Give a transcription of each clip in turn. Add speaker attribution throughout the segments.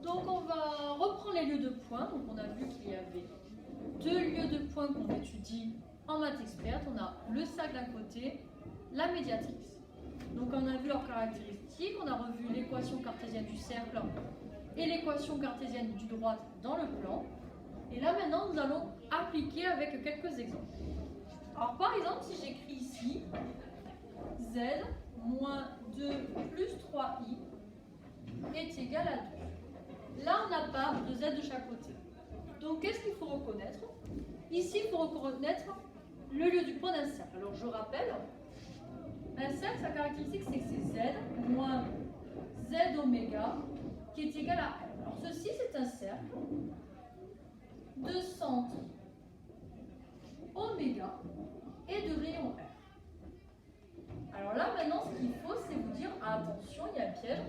Speaker 1: Donc on va reprendre les lieux de points. Donc on a vu qu'il y avait deux lieux de points qu'on étudie en maths experte. On a le sac d'un côté, la médiatrice. Donc on a vu leurs caractéristiques, on a revu l'équation cartésienne du cercle et l'équation cartésienne du droite dans le plan. Et là maintenant nous allons appliquer avec quelques exemples. Alors par exemple si j'écris ici z moins 2 plus 3i est égal à 2. Là on n'a pas de z de chaque côté. Donc qu'est-ce qu'il faut reconnaître? Ici il faut reconnaître le lieu du point d'un cercle. Alors je rappelle, un cercle, sa caractéristique c'est que c'est z moins z oméga qui est égal à r. Alors ceci c'est un cercle de centre oméga et de rayon r. Alors là maintenant ce qu'il faut c'est vous dire attention, il y a un piège,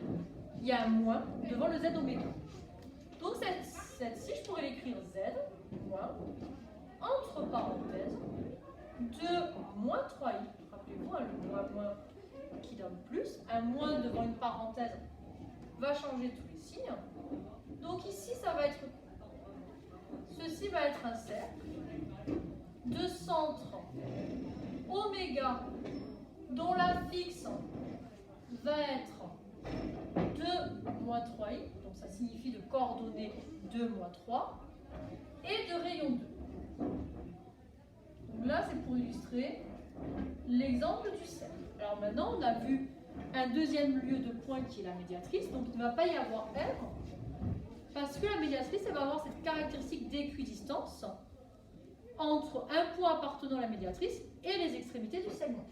Speaker 1: il y a un moins devant le z oméga. Donc cette-ci je pourrais l'écrire z moins entre parenthèses 2 moins 3i. Rappelez-vous, le moins qui donne plus. Un moins devant une parenthèse va changer tous les signes. Donc ici, ça va être... Ceci va être un cercle de centre oméga dont la fixe va être 2 moins 3i. Donc ça signifie de coordonnées 2 moins 3. Et de rayon 2. Donc là, c'est pour illustrer l'exemple du cercle. Alors maintenant, on a vu un deuxième lieu de point qui est la médiatrice. Donc il ne va pas y avoir R parce que la médiatrice, elle va avoir cette caractéristique d'équidistance entre un point appartenant à la médiatrice et les extrémités du segment.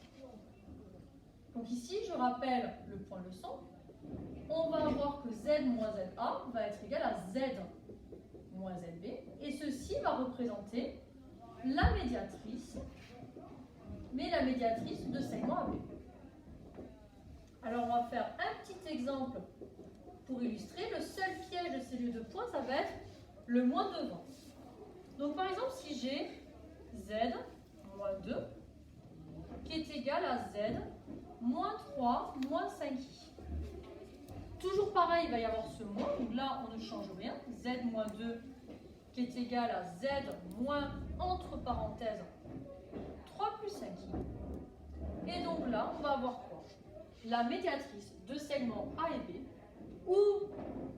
Speaker 1: Donc ici, je rappelle le point leçon. On va voir que z moins za va être égal à z moins zb. Et ceci va représenter la médiatrice, mais la médiatrice de segment AB. Alors on va faire un petit exemple pour illustrer. Le seul piège de ces lieux de points, ça va être le moins devant. Donc par exemple, si j'ai z moins 2 qui est égal à z moins 3 moins 5i. Toujours pareil, il va y avoir ce moins, donc là on ne change rien. Z moins 2 qui est égal à z moins entre parenthèses 3 plus 5i. Et donc là, on va avoir quoi? La médiatrice de segments A et B, où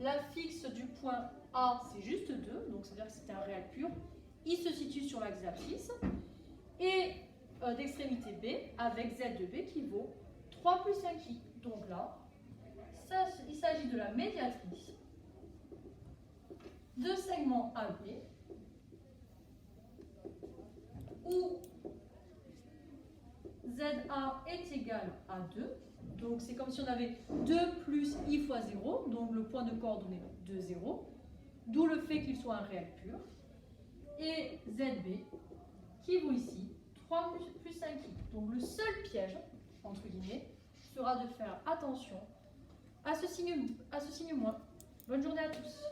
Speaker 1: la fixe du point A, c'est juste 2, donc ça veut dire que c'est un réel pur. Il se situe sur l'axe d'abscisse. Et d'extrémité B, avec Z de B qui vaut 3 plus 5i. Donc là, il s'agit de la médiatrice de segment AB, où ZA est égal à 2. Donc c'est comme si on avait 2 plus i fois 0, donc le point de coordonnée de 0, d'où le fait qu'il soit un réel pur. Et ZB qui vaut ici 3 plus 5i. Donc le seul piège, entre guillemets, sera de faire attention à ce signe moins. Bonne journée à tous.